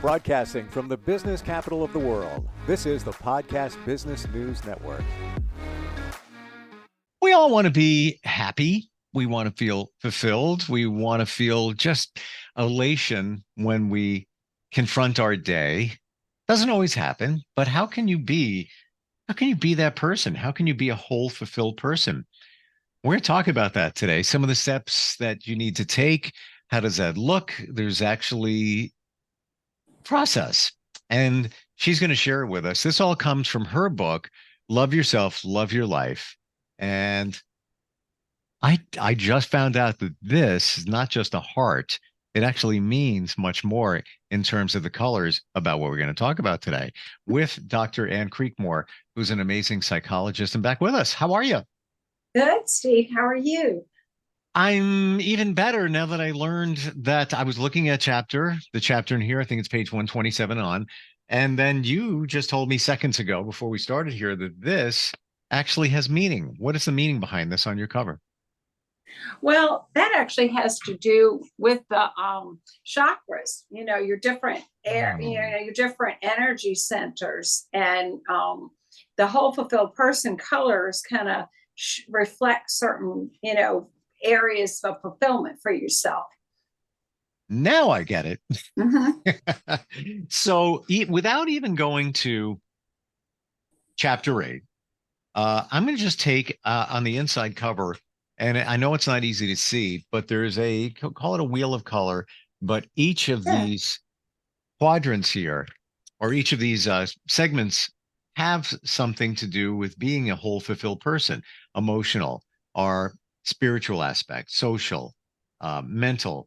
Broadcasting from the business capital of the world, this is the Podcast Business News Network. We all want to be happy. We want to feel fulfilled. We want to feel just elation when we confront our day. Doesn't always happen, but how can you be that person? How can you be a whole, fulfilled person? We're going to talk about that today. Some of the steps that you need to take. How does that look? There's actually process. And she's going to share it with us. This all comes from her book, Love Yourself, Love Your Life. And I just found out that this is not just a heart. It actually means much more in terms of the colors about what we're going to talk about today with Dr. Ann Creekmore, who's an amazing psychologist and back with us. How are you? Good, Steve. How are you? I'm even better now that I learned that I was looking at the chapter in here. I think it's page 127 on. And then you just told me seconds ago before we started here that this actually has meaning. What is the meaning behind this on your cover? Well, that actually has to do with the chakras. Your different your different energy centers, and the whole fulfilled person colors kind of reflect certain areas of fulfillment for yourself. Now I get it. Mm-hmm. So without even going to chapter 8, I'm going to just take on the inside cover. And I know it's not easy to see, but there's call it a wheel of color, but each of these quadrants here, or each of these segments have something to do with being a whole fulfilled person, emotional or spiritual aspect, social, mental.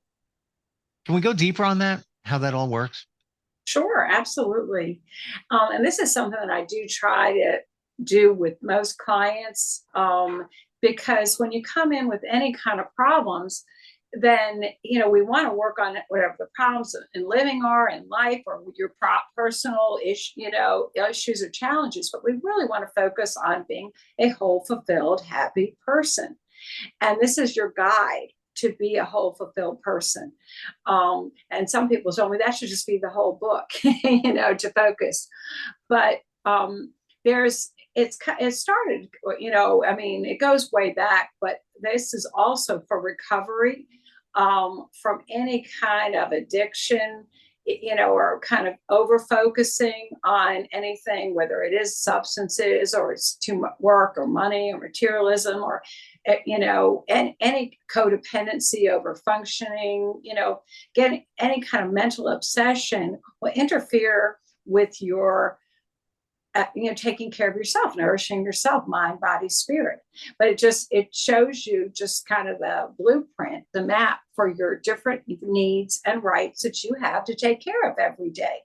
Can we go deeper on that? How that all works? Sure, absolutely. And this is something that I do try to do with most clients, because when you come in with any kind of problems, then we want to work on whatever the problems in living are in life, or with your personal issues or challenges. But we really want to focus on being a whole, fulfilled, happy person. And this is your guide to be a whole, fulfilled person. And some people tell me that should just be the whole book, to focus. But it started, it goes way back, but this is also for recovery from any kind of addiction, or kind of over focusing on anything, whether it is substances or it's too much work or money or materialism, or and any codependency over functioning, getting any kind of mental obsession will interfere with your taking care of yourself, nourishing yourself, mind, body, spirit. But it shows you just kind of the blueprint, the map for your different needs and rights that you have to take care of every day.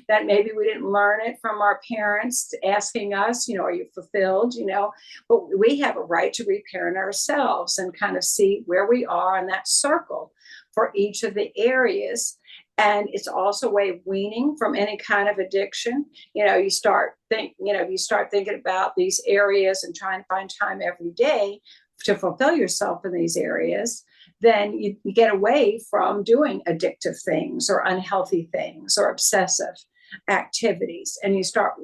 That maybe we didn't learn it from our parents asking us, are you fulfilled? But we have a right to reparent ourselves and kind of see where we are in that circle for each of the areas. And it's also a way of weaning from any kind of addiction. You start thinking about these areas and trying to find time every day to fulfill yourself in these areas. Then you get away from doing addictive things or unhealthy things or obsessive activities, and you start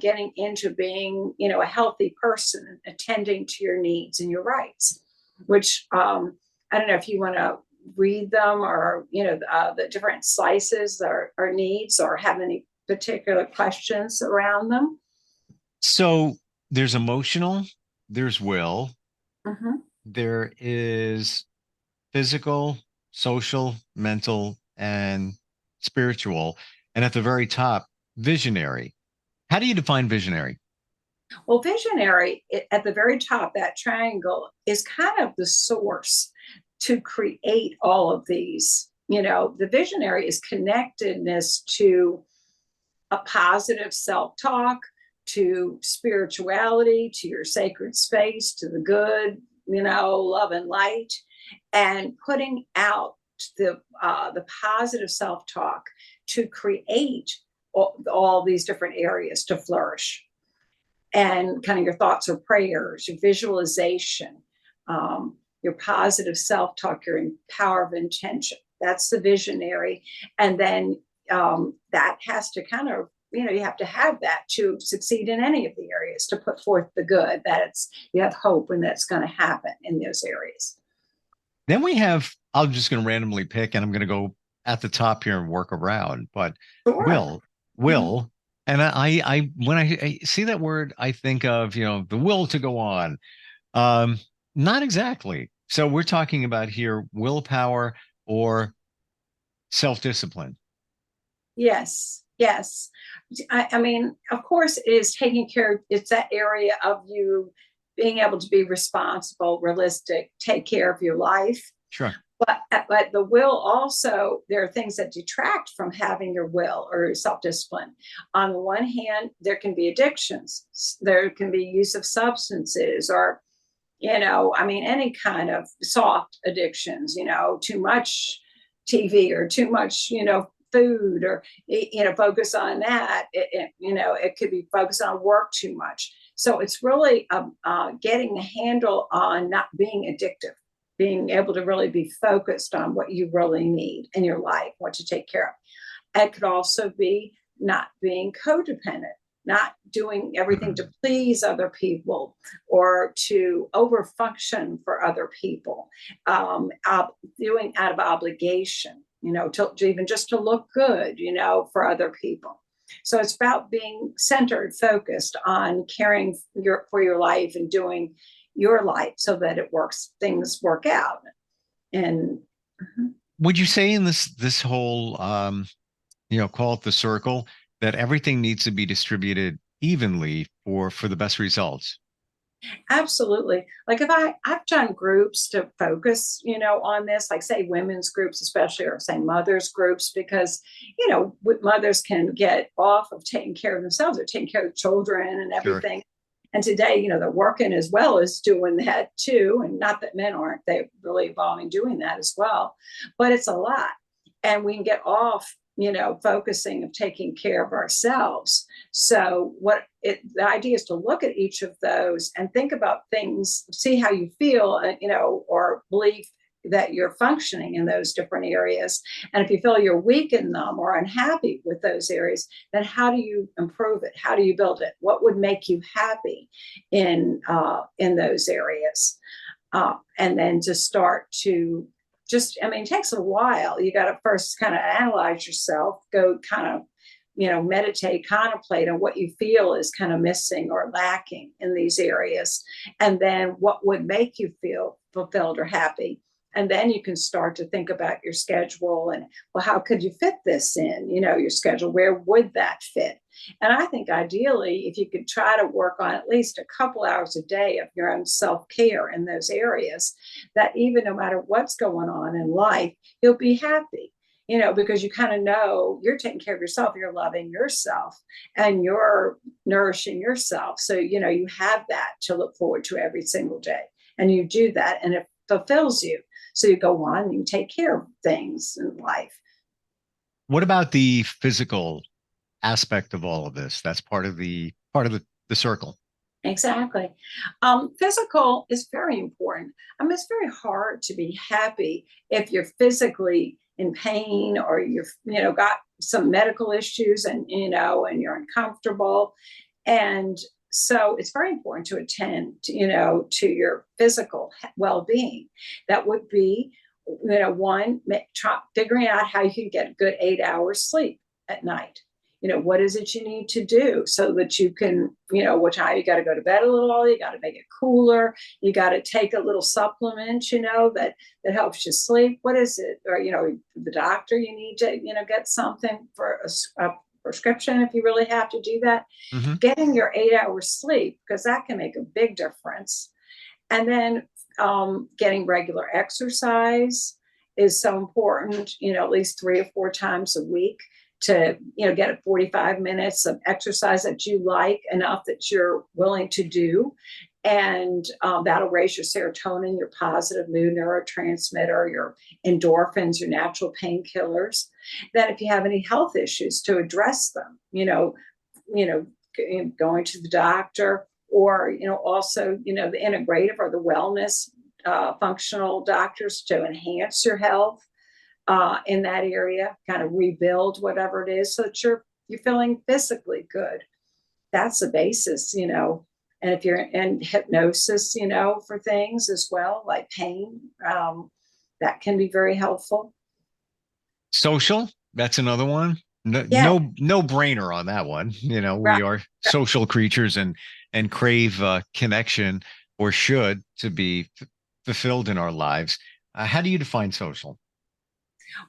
getting into being, a healthy person, attending to your needs and your rights. Which I don't know if you want to read them, or the different slices or needs, or have any particular questions around them. So there's emotional, there's will, Mm-hmm. there is physical, social, mental, and spiritual. And at the very top, visionary. How do you define visionary? Well, visionary at the very top, that triangle, is kind of the source to create all of these. The visionary is connectedness to a positive self-talk, to spirituality, to your sacred space, to the good, love and light, and putting out the positive self-talk to create all these different areas to flourish. And kind of your thoughts or prayers, your visualization, your positive self-talk, your power of intention. That's the visionary. And then that has to kind of, you have to have that to succeed in any of the areas, to put forth the good, that you have hope and that's going to happen in those areas. Then I'm just going to randomly pick, and I'm going to go at the top here and work around, but Sure. will, Mhm. and when I see that word, I think of, the will to go on. Um, Not exactly. So we're talking about here willpower or self-discipline. Yes, yes. I mean, of course, it is taking care. It's that area of you being able to be responsible, realistic, take care of your life. Sure. But the will also, there are things that detract from having your will or your self-discipline. On the one hand, there can be addictions. There can be use of substances, or I mean, any kind of soft addictions, too much TV or too much, food, or, focus on that. It could be focused on work too much. So it's really getting a handle on not being addictive, being able to really be focused on what you really need in your life, what to take care of. It could also be not being codependent, not doing everything to please other people or to overfunction for other people, doing out of obligation, to even just to look good, for other people. So it's about being centered, focused on caring for your life and doing your life so that things work out. And Would you say in this whole call it the circle, that everything needs to be distributed evenly for the best results? absolutely. Like, if I've done groups to focus, on this, like say women's groups, especially, or say mothers groups, because, mothers can get off of taking care of themselves or taking care of children and Sure. everything. And today, they're working as well as doing that too. And not that men aren't, they're really evolving doing that as well. But it's a lot. And we can get off, focusing of taking care of ourselves. So the idea is to look at each of those and think about things, see how you feel, or believe that you're functioning in those different areas. And if you feel you're weak in them or unhappy with those areas, then how do you improve it? How do you build it? What would make you happy in those areas? And then to start to it takes a while. You got to first kind of analyze yourself, go kind of, meditate, contemplate on what you feel is kind of missing or lacking in these areas. And then what would make you feel fulfilled or happy. And then you can start to think about your schedule and, well, how could you fit this in, your schedule? Where would that fit? And I think ideally, if you could try to work on at least a couple hours a day of your own self-care in those areas, that even no matter what's going on in life, you'll be happy, because you kind of know you're taking care of yourself, you're loving yourself, and you're nourishing yourself. So, you have that to look forward to every single day. And you do that, and it fulfills you. So you go on and you take care of things in life. What about the physical aspect of all of this? That's part of the circle. Exactly. Physical is very important. I mean, it's very hard to be happy if you're physically in pain, or you've, got some medical issues, and, and you're uncomfortable. And so it's very important to attend, to your physical well-being. That would be, one, figuring out how you can get a good 8 hours sleep at night. What is it you need to do so that you can, what time you got to go to bed a little early, you got to make it cooler, you got to take a little supplement, that helps you sleep. What is it? Or, the doctor, you need to, get something for a prescription if you really have to do that. Mm-hmm. Getting your 8 hours sleep, because that can make a big difference. And then getting regular exercise is so important, at least 3 or 4 times a week, to get 45 minutes of exercise that you like enough that you're willing to do. And that'll raise your serotonin, your positive mood neurotransmitter, your endorphins, your natural painkillers. Then if you have any health issues, to address them, going to the doctor, or also the integrative or the wellness functional doctors to enhance your health. in that area, kind of rebuild whatever it is so that you're feeling physically good. That's the basis, And if you're in hypnosis, for things as well, like pain, that can be very helpful. Social, that's another one. No, Yeah, no brainer on that one. right. We are social creatures and crave connection, or should, to be fulfilled in our lives. How do you define social?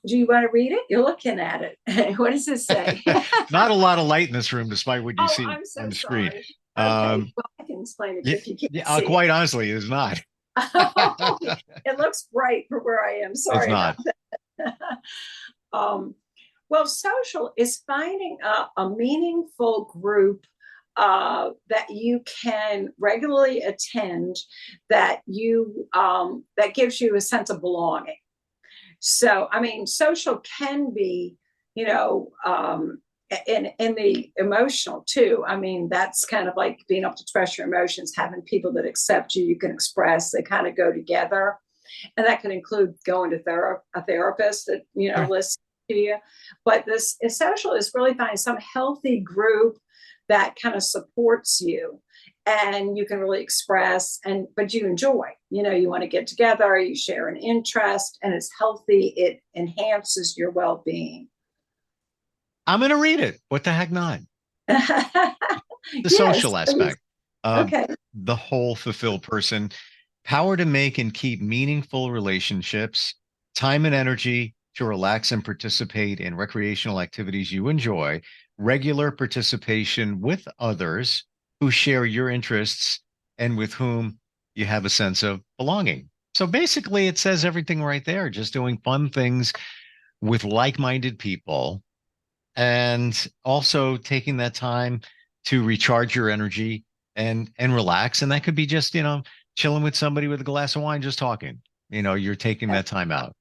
Do you want to read it? You're looking at it. What does it say? Not a lot of light in this room, despite what you Oh, see I'm so on the screen. sorry. Okay, Um, well, I can explain it yeah, if you can't yeah, see quite honestly, it is not. it. It looks bright for where I am. It's Sorry about not. that. um, well, social is finding a meaningful group that you can regularly attend, that gives you a sense of belonging. So, I mean, social can be, you know, in the emotional too. I mean, that's kind of like being able to express your emotions, having people that accept you, you can express, they kind of go together. And that can include going to a therapist that, Sure. listens to you. But this social is really finding some healthy group that kind of supports you and you can really express, but you enjoy, you want to get together, you share an interest, and it's healthy, it enhances your well-being. I'm going to read it. What the heck not? The Yes, social please. aspect. Uh, Okay. the whole fulfilled person, power to make and keep meaningful relationships, time and energy to relax and participate in recreational activities you enjoy, regular participation with others who share your interests and with whom you have a sense of belonging. So basically, it says everything right there, just doing fun things with like minded people, and also taking that time to recharge your energy and relax. And that could be just, chilling with somebody with a glass of wine, just talking. You're taking that time out.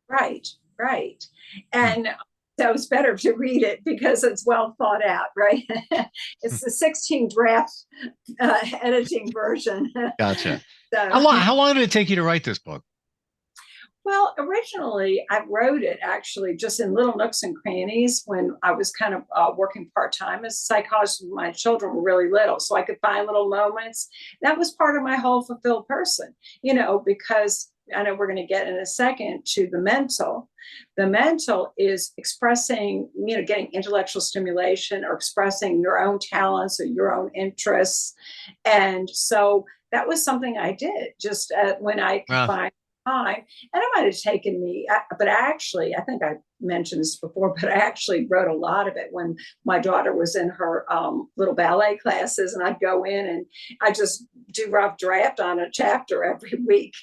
Right, right. Hmm. And so it's better to read it because it's well thought out, right? It's the 16 draft editing version. Gotcha. How So, long, how long did it take you to write this book? well, originally I wrote it actually just in little nooks and crannies when I was kind of working part time as a psychologist when my children were really little. So I could find little moments. That was part of my whole fulfilled person, because I know we're going to get in a second to the mental. The mental is expressing, getting intellectual stimulation or expressing your own talents or your own interests. And so that was something I did just when I could Well, find time. And it might have taken me, but actually, I think I mentioned this before, but I actually wrote a lot of it when my daughter was in her little ballet classes, and I'd go in and I just do rough draft on a chapter every week,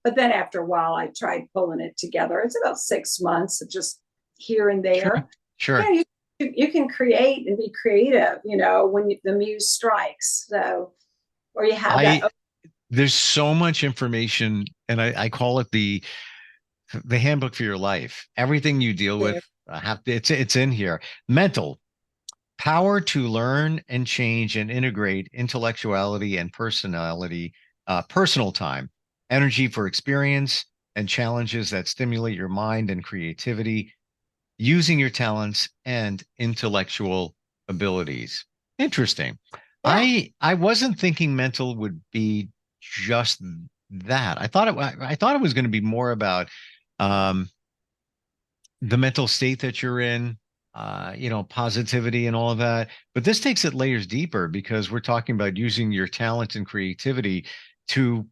But then after a while, I tried pulling it together. It's about 6 months of just here and sure, there. sure. You can create and be creative, when the muse strikes. So, or you have I that. There's so much information, and I call it the handbook for your life. Everything you deal with, it's in here. Mental power to learn and change and integrate intellectuality and personality, personal time, energy for experience and challenges that stimulate your mind and creativity, using your talents and intellectual abilities. Interesting. Yeah. I wasn't thinking mental would be just that. I thought it was going to be more about um, the mental state that you're in, positivity and all of that. But this takes it layers deeper because we're talking about using your talent and creativity to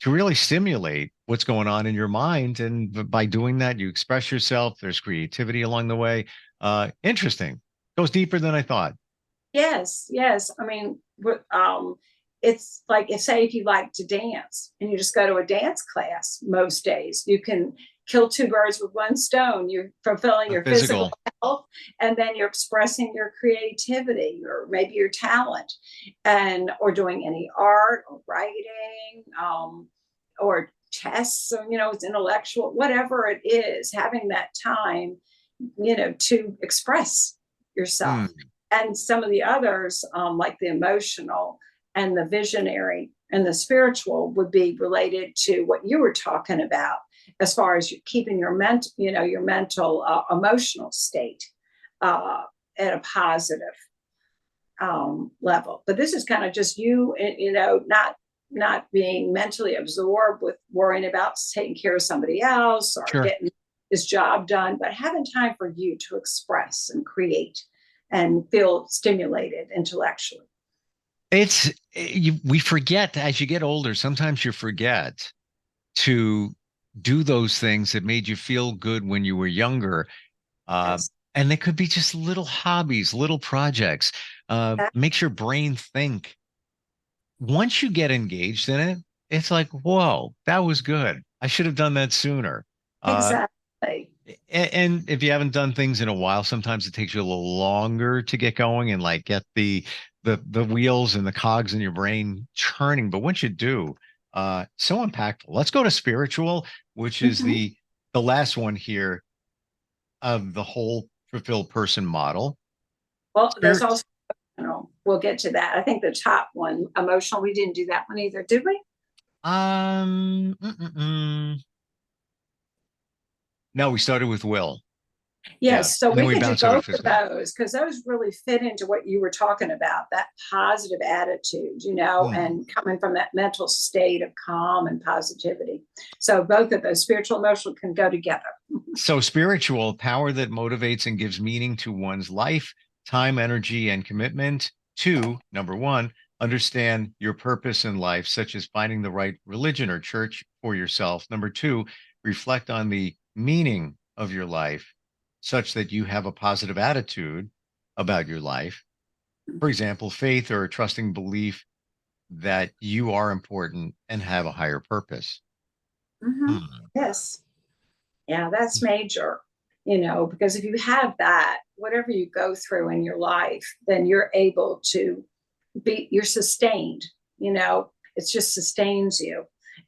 really stimulate what's going on in your mind. And by doing that, you express yourself. There's creativity along the way. Interesting. Goes deeper than I thought. Yes, yes. I mean, it's like if you like to dance and you just go to a dance class most days, you can kill two birds with one stone. You're fulfilling The your physical physical. health, and then you're expressing your creativity or maybe your talent, and or doing any art or writing, or chess, or it's intellectual, whatever it is. Having that time, to express yourself. Hmm. And some of the others, like the emotional and the visionary and the spiritual, would be related to what you were talking about as far as keeping your your mental, emotional state at a positive level. But this is kind of just you, not being mentally absorbed with worrying about taking care of somebody else or Sure. getting this job done, but having time for you to express and create and feel stimulated intellectually. We forget as you get older, sometimes you forget to do those things that made you feel good when you were younger. Yes. And they could be just little hobbies, little projects. Makes your brain think. Once you get engaged in it, it's like, whoa, that was good. I should have done that sooner. Exactly. And if you haven't done things in a while, sometimes it takes you a little longer to get going and like get the wheels and the cogs in your brain churning. But once you do, so impactful. Let's go to spiritual, which is Mhm. the last one here of the whole fulfilled person model. Well, there's Spirit. also, we'll get to that. I think the top one, emotional, we didn't do that one either, did we? Um, mm, mm, mm. No, we started with will. Yeah. Yes, so And then we we could do bounce over to both of physical. those because those really fit into what you were talking about, that positive attitude, Hmm. and coming from that mental state of calm and positivity. So both of those, spiritual, emotional, can go together. So spiritual power that motivates and gives meaning to one's life, time, energy, and commitment. Two, number one, understand your purpose in life, such as finding the right religion or church for yourself. Number two, reflect on the meaning of your life, such that you have a positive attitude about your life. For example, faith or a trusting belief that you are important and have a higher purpose. Mhm. Hmm. Yes. Yeah, that's major, because if you have that, whatever you go through in your life, then you're able to you're sustained, it just sustains you.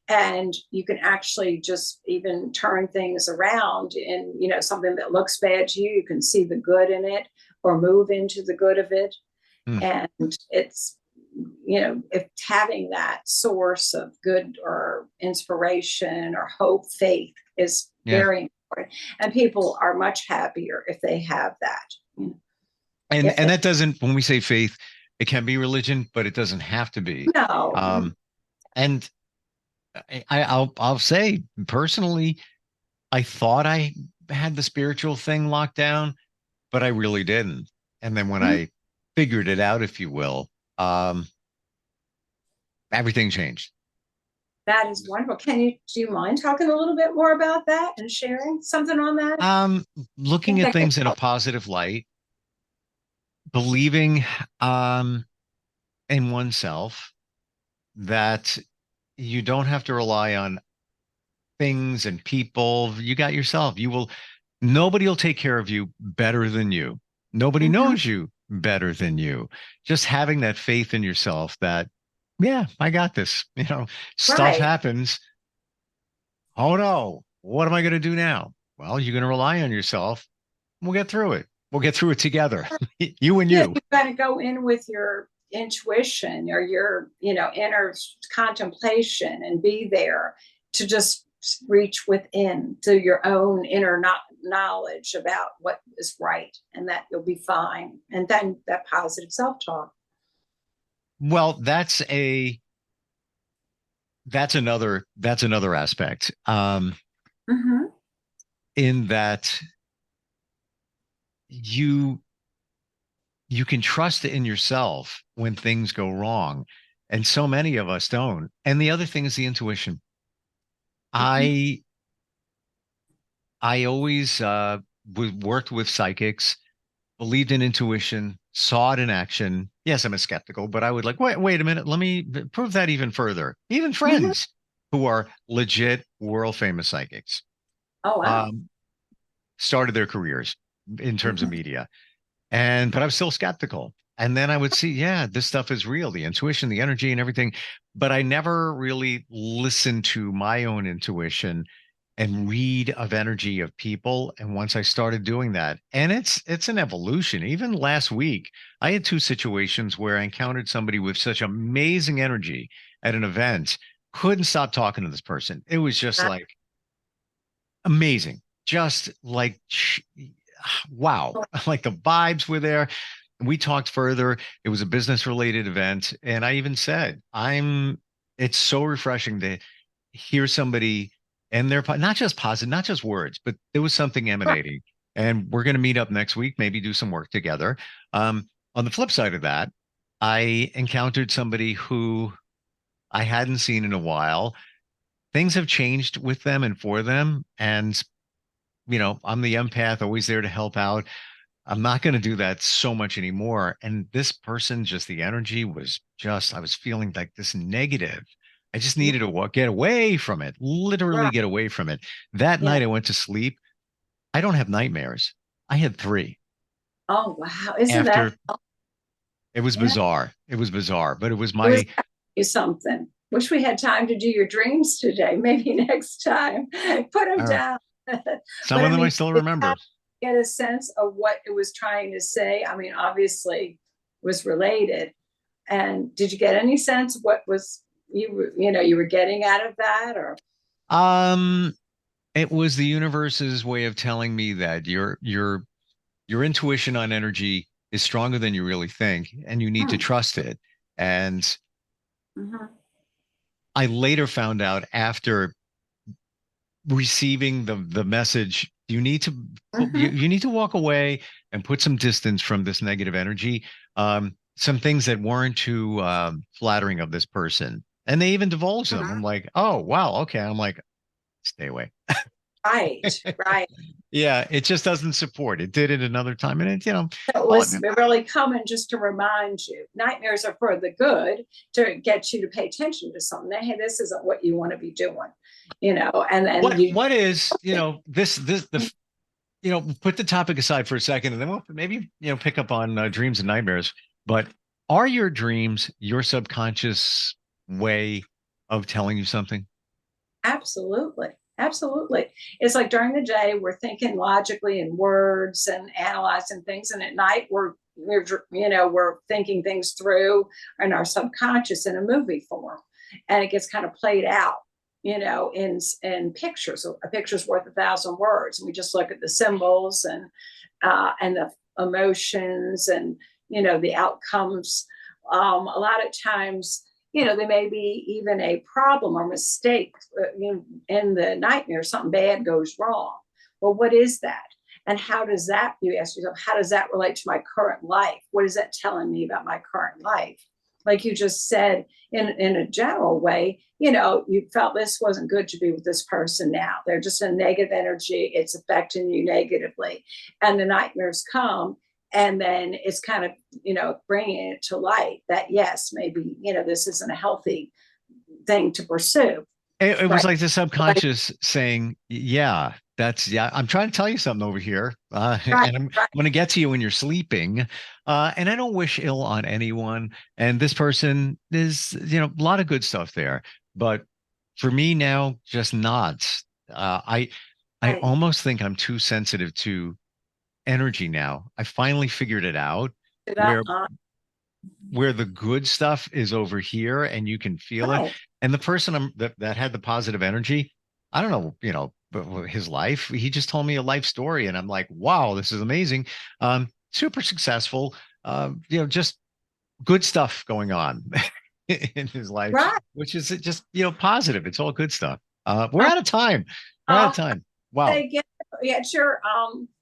And you can actually just even turn things around in, something that looks bad to you. You can see the good in it or move into the good of it. Hmm. And it's, if having that source of good or inspiration or hope, faith is Yeah. very important. And people are much happier if they have that. And If they that doesn't, when we say faith, it can be religion, but it doesn't have to be. know, And I'll say personally, I thought I had the spiritual thing locked down, but I really didn't. And then when mhm, I figured it out, if you will, um, everything changed. that is wonderful. Do you mind talking a little bit more about that and sharing something on that? I Um, Looking think at that could things in a help. positive light, believing in oneself that you don't have to rely on things and people. You got yourself. Nobody will take care of you better than you. Nobody Mhm. knows you better than you. Just having that faith in yourself that, yeah, I got this. Stuff Right. happens. Oh no, what am I going to do now? Well, you're going to rely on yourself. We'll get through it. We'll get through it together. You and Yeah, you. you've got to go in with your intuition or your, inner contemplation and be there to just reach within to your own inner knowledge about what is right and that you'll be fine. And then that positive self-talk. Well, that's another aspect. Hmm. In that you you can trust in yourself when things go wrong. And so many of us don't. And the other thing is the intuition. Hmm. I I always worked with psychics, believed in intuition, saw it in action. Yes, I'm a skeptical, but I would like, wait a minute, let me prove that even further. Even Hmm. friends who are legit world famous psychics Oh, wow. um, started their careers in terms of Hmm. media. But I'm still skeptical. And then I would see, yeah, this stuff is real, the intuition, the energy, and everything. But I never really listened to my own intuition and read of energy of people. And once I started doing that, and it's an evolution. Even last week, I had two situations where I encountered somebody with such amazing energy at an event, couldn't stop talking to this person. It was just like, amazing. Just like, wow. Like the vibes were there. We talked further. It was a business related event. And I even said, it's so refreshing to hear somebody and they're not just positive, not just words, but there was something emanating. And we're going to meet up next week, maybe do some work together. On the flip side of that, I encountered somebody who I hadn't seen in a while. Things have changed with them and for them. And, I'm the empath, always there to help out. I'm not going to do that so much anymore. And this person, just the energy was just, I was feeling like this negative. I just needed to get away from it, literally Right. get away from it. That Yeah. night I went to sleep. I don't have nightmares. I had 3 Oh, wow. Isn't that? after. It was Yeah. bizarre. It was bizarre, but it was It was my, something. Wish we had time to do your dreams today. Maybe next time. Put them down. some But of I them I mean, still did you remember. get a sense of what it was trying to say? I mean, obviously, it was related. And did you get any sense of what was you were getting out of that, or? Um, it was the universe's way of telling me that your intuition on energy is stronger than you really think, and you need to Hmm. trust it. And Mhm. I later found out after receiving the message, you need to Mhm. you need to walk away and put some distance from this negative energy. Some things that weren't too flattering of this person. And they even divulged them. I'm like, oh wow, okay. I'm like, stay away. Right, right. Yeah, it just doesn't support. It did it another time. And It all, was really coming just to remind you. Nightmares are for the good, to get you to pay attention to something. Hey, this isn't what you want to be doing, and then you. what is, this the put the topic aside for a second, and then we'll maybe pick up on dreams and nightmares. But are your dreams your subconscious way of telling you something? Absolutely. Absolutely. It's like during the day, we're thinking logically in words and analyzing things. And at night, we're thinking things through in our subconscious in a movie form. And it gets kind of played out, in pictures. So a picture's worth 1,000 words. And we just look at the symbols and the emotions and, the outcomes. A lot of times, there may be even a problem or mistake in the nightmare, something bad goes wrong. Well, what is that? And how does that, you ask yourself, how does that relate to my current life? What is that telling me about my current life? Like you just said, in a general way, you felt this wasn't good to be with this person now. They're just a negative energy. It's affecting you negatively. And the nightmares come, and then it's kind of bringing it to light that yes, maybe this isn't a healthy thing to pursue. It was Right. like the subconscious saying, yeah, I'm trying to tell you something over here. Right. And I'm Right. going to get to you when you're sleeping. And I don't wish ill on anyone. And this person is, a lot of good stuff there. But for me now, just not. I Right. almost think I'm too sensitive to energy now. I finally figured it out That, where the good stuff is over here and you can feel it. right. And the person that had the positive energy, I don't know, his life, he just told me a life story and I'm like, wow, this is amazing. Super successful, just good stuff going on in his life, Right. which is just, positive. It's all good stuff. We're Uh, out of time. We're out of uh, time. Wow. Again, it's your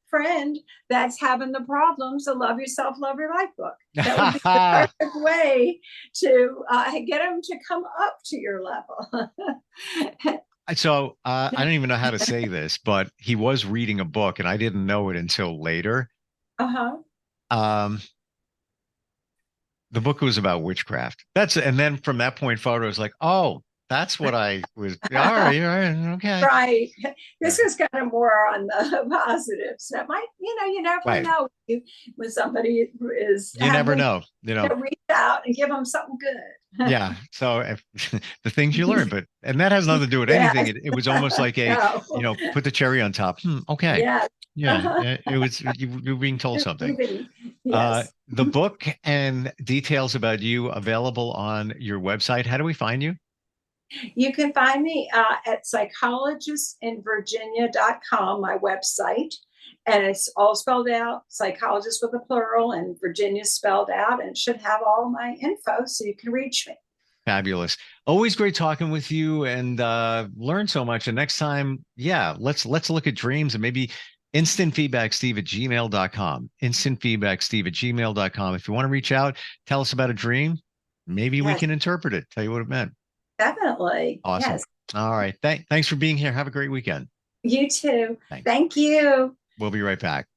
friend that's having the problems. The Love Yourself, Love Your Life book. That would be the perfect way to get them to come up to your level. So I don't even know how to say this, but he was reading a book and I didn't know it until later. Uh-huh. Um, the book was about witchcraft. And then from that point forward, I was like, oh, that's what I was. All right, okay. Right. Yeah. This is kind of more on the positives. That might, you never Right. know when somebody is You never having know, reach out and give them something good. Yeah. So the things you learn, and that has nothing to do with anything. Yes. It was almost like No. put the cherry on top. Okay. Yes. Yeah. It was, you were being told something. Yes. The book and details about you available on your website. How do we find you? You can find me at psychologistinvirginia.com, my website. And it's all spelled out, psychologist with a plural, and Virginia spelled out, and it should have all my info so you can reach me. Fabulous. Always great talking with you, and learn so much. And next time, let's look at dreams, and maybe instantfeedbacksteve@gmail.com. Instantfeedbacksteve@gmail.com. If you want to reach out, tell us about a dream. Maybe we can interpret it, tell you what it meant. Definitely. Awesome. Yes. All right. Thanks for being here. Have a great weekend. You too. Thanks. Thank you. We'll be right back.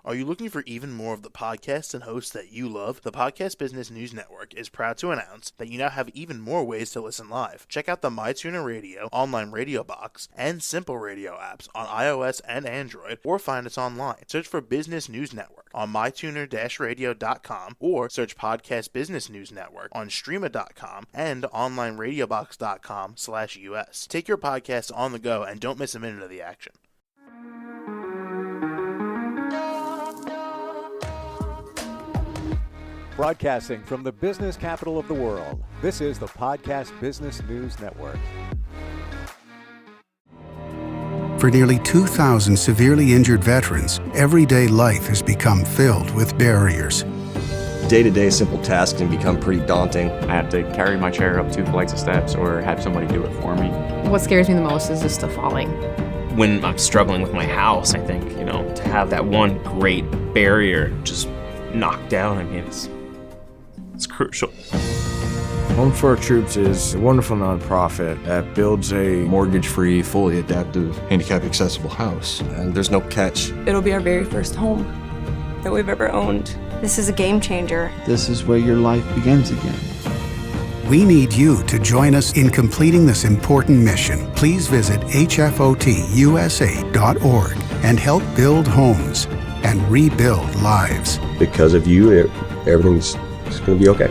Are you looking for even more of the podcasts and hosts that you love? The Podcast Business News Network is proud to announce that you now have even more ways to listen live. Check out the MyTuner Radio, online radio box, and Simple Radio apps on iOS and Android, or find us online. Search for Business News Network on mytuner-radio.com, or search Podcast Business News Network on streama.com and onlineradiobox.com/US. Take your podcast on the go and don't miss a minute of the action. Broadcasting from the business capital of the world, this is the Podcast Business News Network. For nearly 2,000 severely injured veterans, everyday life has become filled with barriers. Day-to-day simple tasks can become pretty daunting. I have to carry my chair up 2 flights of steps or have somebody do it for me. What scares me the most is just the falling. When I'm struggling with my house, I think, to have that one great barrier just knocked down, it's crucial. Home for Our Troops is a wonderful nonprofit that builds a mortgage-free, fully adaptive, handicap-accessible house. And there's no catch. It'll be our very first home that we've ever owned. This is a game changer. This is where your life begins again. We need you to join us in completing this important mission. Please visit hfotusa.org and help build homes and rebuild lives. Because of you, everything's going to be okay.